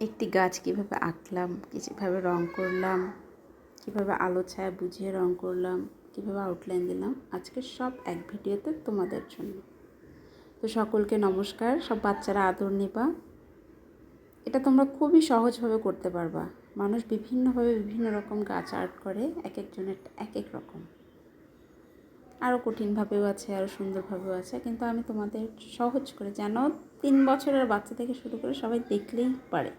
একটি গাছ কীভাবে আঁকলাম, কীভাবে রং করলাম, কীভাবে আলো ছায়া বুঝিয়ে রং করলাম, কীভাবে আউটলাইন দিলাম, আজকে সব এক ভিডিওতে তোমাদের জন্য। তো সকলকে নমস্কার। সব বাচ্চারা আদর নিবা। এটা তোমরা খুবই সহজভাবে করতে পারবা। মানুষ বিভিন্নভাবে বিভিন্ন রকম গাছ আর্ট করে, এক একজনের এক এক রকম। আরও কঠিনভাবেও আছে, আরও সুন্দরভাবেও আছে, কিন্তু আমি তোমাদের সহজ করে, যেন 3 বছরের বাচ্চা থেকে শুরু করে সবাই দেখলেই পারে।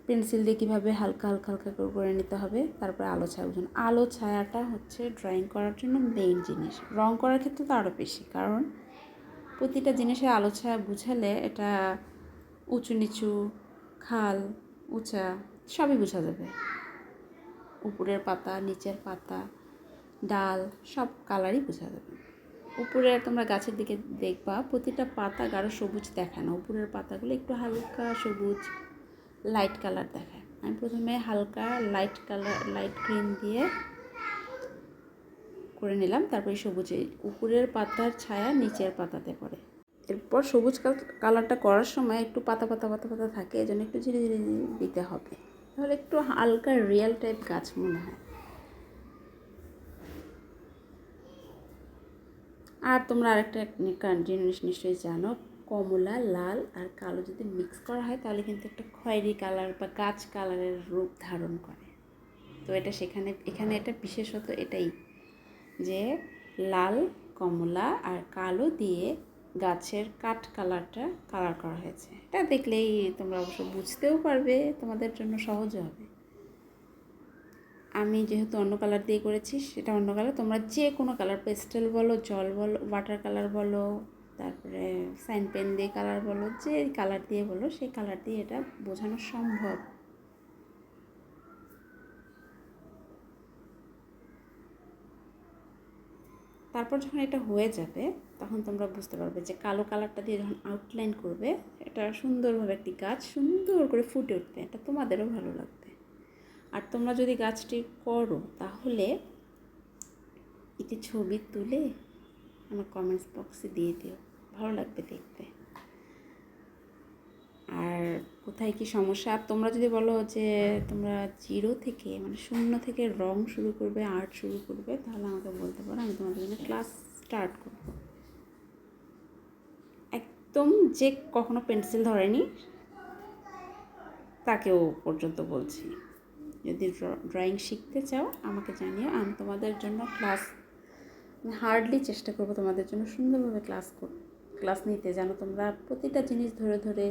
পেন্সিল দিয়ে কীভাবে হালকা হালকা হালকা করে নিতে হবে, তারপরে আলো ছায়া বুঝুন। আলো ছায়াটা হচ্ছে ড্রয়িং করার জন্য মেইন জিনিস। রং করার ক্ষেত্রে তো আরও বেশি, কারণ প্রতিটা জিনিসের আলো ছায়া বুঝালে এটা উঁচু নিচু, খাল, উঁচা সবই বোঝা যাবে। উপরের পাতা, নিচের পাতা, ডাল সব কালারই বোঝা যাবে। উপরে তোমরা গাছের দিকে দেখবা প্রতিটা পাতা গাঢ় সবুজ দেখায় না, উপরের পাতাগুলো একটু হালকা সবুজ লাইট কালার দেখায়। আমি প্রথমে হালকা লাইট কালার, লাইট গ্রিন দিয়ে করে নিলাম, তারপরে সবুজে উপরের পাতার ছায়া নিচের পাতাতে পড়ে। এরপর সবুজ কালারটা করার সময় একটু পাতা পাতা পাতা পাতা থাকে, এজন্য একটু ধীরে ধীরে দিতে হবে, তাহলে একটু হালকা রিয়েল টাইপ গাছ মনে হয়। আর তোমরা আরেকটা জিনিস নিশ্চয়ই জানো, কমলা, লাল আর কালো যদি মিক্স করা হয় তাহলে কিন্তু একটা খয়েরি কালার বা গাছ কালারের রূপ ধারণ করে। তো এটা এখানে এটা বিশেষত এটাই যে লাল, কমলা আর কালো দিয়ে গাছের কাঠ কালারটা কালার করা হয়েছে। এটা দেখলেই তোমরা অবশ্য বুঝতেও পারবে, তোমাদের জন্য সহজ হবে। আমি যেহেতু অন্য কালার দিয়ে করেছি, সেটা অন্য কালার, তোমরা যে কোনো কালার, পেস্টেল বলো, জল বলো, ওয়াটার কালার বলো, তারপরে সাইন পেন দিয়ে কালার বলো, যে কালার দিয়ে বলো সেই কালার দিয়ে এটা বোঝানো সম্ভব। তারপর যখন এটা হয়ে যাবে তখন তোমরা বুঝতে পারবে যে কালো কালারটা দিয়ে যখন আউটলাইন করবে, এটা সুন্দরভাবে একটি গাছ সুন্দর করে ফুটে উঠবে, এটা তোমাদেরও ভালো লাগবে। আর তোমরা যদি গাছটি করো তাহলে একটি ছবি তুলে আমার কমেন্টস বক্সে দিয়ে দিও, ভালো লাগবে দেখতে। আর কোথায় কি সমস্যা, আর তোমরা যদি বলো যে তোমরা জিরো থেকে মানে শূন্য থেকে রং শুরু করবে, আর্ট শুরু করবে, তাহলে আমাকে বলতে পারো, আমি তোমাদের জন্য ক্লাস স্টার্ট করব। একদম যে কখনো পেন্সিল ধরেনি তাকেও পর্যন্ত বলছি, যদি ড্রয়িং শিখতে চাও আমাকে জানিও, আমি তোমাদের জন্য হার্ডলি চেষ্টা করব তোমাদের জন্য সুন্দরভাবে ক্লাস নিতে, যেন তোমরা প্রতিটা জিনিস ধরে ধরে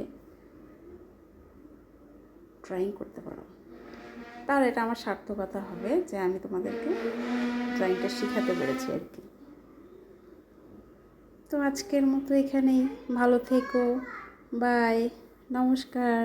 ড্রয়িং করতে পারো। তাহলে এটা আমার সার্থকতা হবে যে আমি তোমাদেরকে ড্রয়িংটা শেখাতে পেরেছি আর কি। তো আজকের মতো এখানেই, ভালো থেকো, বাই, নমস্কার।